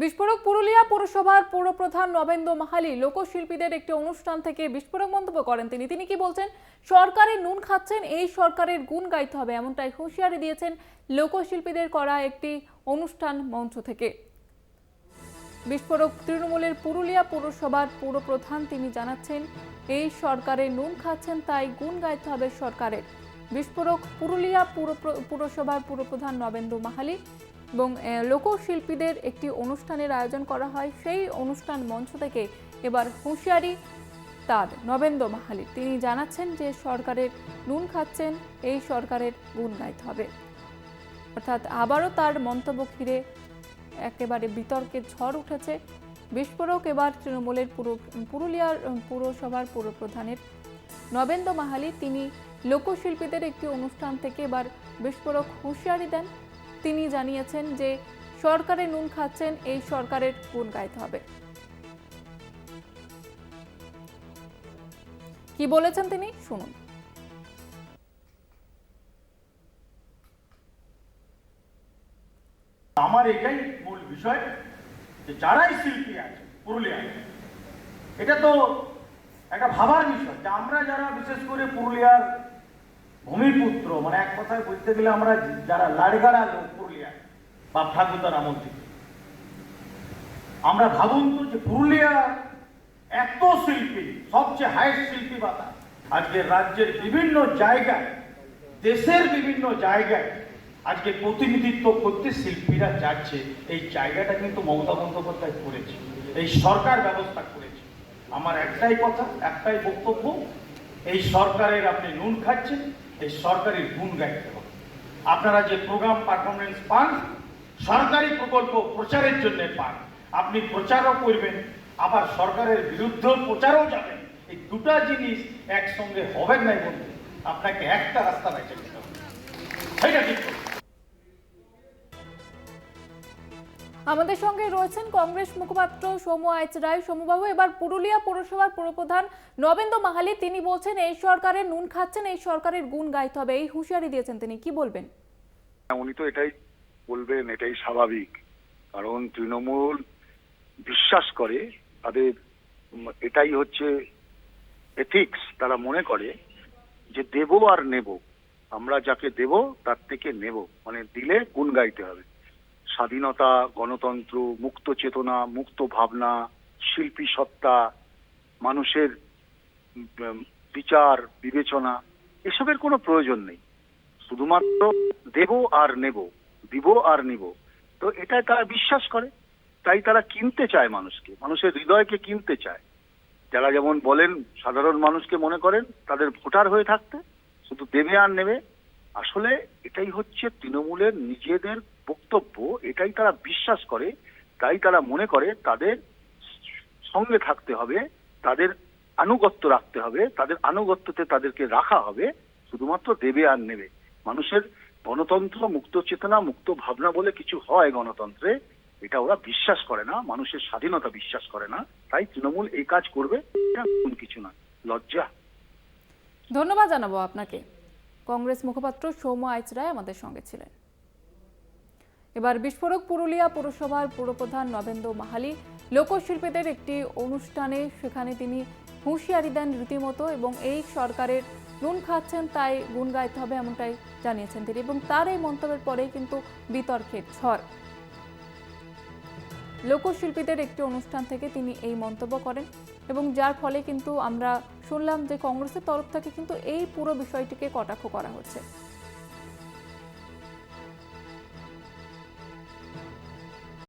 বিস্ফোরক পুরুলিয়া পুরসভার পৌরপ্রধান নবেন্দু মাহালি লোকশিল্পীদের একটি অনুষ্ঠান থেকে বিস্ফোরক মন্তব্য করেন। তিনি কি বলছেন? সরকারের নুন খাচ্ছেন, এই সরকারের গুণ গাইতে হবে, এমনটাই হুঁশিয়ারি দিয়েছেন লোকশিল্পীদের করা একটি অনুষ্ঠান মঞ্চ থেকে। বিস্ফোরক তৃণমূলের পুরুলিয়া পুরসভার পৌরপ্রধান তিনি জানাচ্ছেন, এই সরকারের নুন খাচ্ছেন, তাই গুণ গাইতে হবে সরকারের। বিস্ফোরক পুরুলিয়া পুরসভার পৌরপ্রধান নবেন্দু মাহালি এবং লোকশিল্পীদের একটি অনুষ্ঠানের আয়োজন করা হয়। সেই অনুষ্ঠান মঞ্চ থেকে এবার হুঁশিয়ারি তার নবেন্দু মাহালি। তিনি জানাচ্ছেন যে সরকারের নুন খাচ্ছেন, এই সরকারের গুণ গাইতে হবে। অর্থাৎ আবারও তার মন্তব্য ঘিরে একেবারে বিতর্কের ঝড় উঠেছে। বিস্ফোরক এবার তৃণমূলের পুরুলিয়ার পুরসভার পৌরপ্রধানের নবেন্দু মাহালি তিনি লোকশিল্পীদের একটি অনুষ্ঠান থেকে এবার বিস্ফোরক হুঁশিয়ারি দেন। তিনি জানিয়েছেন যে সরকারের নুন খাচ্ছেন, এই সরকারের গুণ গাইতে হবে। কি বলেছেন তিনি, শুনুন। আমার এটাই মূল বিষয় যে যারাই শিল্পী আছে পুরুলিয়ায়, এটা তো একটা ভাবার বিষয় যে আমরা যারা বিশেষ করে পুরুলিয়ার ভূমিপুত্র, মানে এক কথায় বলতে গেলে আমরা যারা লাড়গাড়া লোক পুরুলিয়া বা ঠাকুরদার আমল থেকে, আমরা ভাবুন তো যে পুরুলিয়ার এত শিল্পী, সবচেয়ে হাইস্ট শিল্পী বাতা আজকে রাজ্যের বিভিন্ন জায়গায়, দেশের বিভিন্ন জায়গায় আজকে প্রতিনিধিত্ব করতে শিল্পীরা যাচ্ছে। এই জায়গাটা কিন্তু মমতা বন্দ্যোপাধ্যায় করেছে, এই সরকার ব্যবস্থা করেছে। আমার একটাই কথা, একটাই বক্তব্য, এই সরকারের আপনি নুন খাচ্ছেন, এই সরকারের গুণ গাইতে হবে। আপনারা যে প্রোগ্রাম পারফরমেন্স পান, সরকারি প্রকল্প প্রচারের জন্য পান, আপনি প্রচারও করবেন, আবার সরকারের বিরুদ্ধে প্রচারও যাবেন। এই দুটা জিনিস একসঙ্গে হবে নাই বলতে, আপনাকে একটা রাস্তা বেছে নিতে হবে। সেইটা ঠিক করুন। আমাদের সঙ্গে রয়েছেন কংগ্রেস মুখপাত্র সৌম্য আইচ রায়। সৌম্যবাবু, এবার পুরুলিয়া পৌরসভার পৌরপ্রধান নবেন্দু মাহালি তিনি বলছেন এই সরকারের নুন খাচ্ছেন, এই সরকারের গুণ গাইতে হবে, এই হুঁশিয়ারি দিয়েছেন তিনি, কি বলবেন? উনি তো এটাই বলবেন, এটাই স্বাভাবিক। কারণ তৃণমূল বিশ্বাস করে, তাদের এটাই হচ্ছে এথিক্স। তারা মনে করে যে দেব আর নেব, আমরা যাকে দেব তার থেকে নেব, মানে দিলে গুণ গাইতে হবে। স্বাধীনতা, গণতন্ত্র, মুক্ত চেতনা, মুক্ত ভাবনা, শিল্পী সত্তা, মানুষের বিচার বিবেচনা, এসবের কোনো প্রয়োজন নেই। শুধুমাত্র দেব আর নেব, দিব আর নিব। তো এটা তারা বিশ্বাস করে, তাই তারা কিনতে চায় মানুষকে, মানুষের হৃদয়কে কিনতে চায়। যারা যেমন বলেন সাধারণ মানুষকে মনে করেন তাদের ভোটার হয়ে থাকতে, শুধু দেবে আর নেবে। আসলে এটাই হচ্ছে তৃণমূলের নিজেদের বক্তব্য, এটাই তারা বিশ্বাস করে। তাই তারা মনে করে তাদের সঙ্গে থাকতে হবে, তাদের আনুগত্য রাখতে হবে, তাদের আনুগত্যতে তাদেরকে রাখা হবে, শুধুমাত্র দেবে আর নেবে। মানুষের গণতন্ত্র, মুক্ত চেতনা, মুক্ত ভাবনা বলে কিছু হয় গণতন্ত্রে, এটা ওরা বিশ্বাস করে না। মানুষের স্বাধীনতা বিশ্বাস করে না, তাই তৃণমূল এই কাজ করবে, এটা কিছু না, লজ্জা। ধন্যবাদ জানাবো আপনাকে। কংগ্রেস মুখপাত্র সৌম্য আইচ রায় আমাদের সঙ্গে ছিলেন। এবার বিস্ফোরক পুরুলিয়া পুরসভার পৌরপ্রধান নবেন্দু মাহালি লোকশিল্পীদের একটি অনুষ্ঠানে, সেখানে তিনি হুঁশিয়ারি দেন রীতিমতো, এবং এই সরকারের নুন খাচ্ছেন, তাই গুণ গাইতে হবে, এমনটাই জানিয়েছেন তিনি। এবং তার এই মন্তব্যের পরেই কিন্তু বিতর্কের ঝড়। লোকশিল্পীদের একটি অনুষ্ঠান থেকে তিনি এই মন্তব্য করেন, এবং যার ফলে কিন্তু আমরা শুনলাম যে কংগ্রেসের তরফ থেকে কিন্তু এই পুরো বিষয়টিকে কটাক্ষ করা হচ্ছে।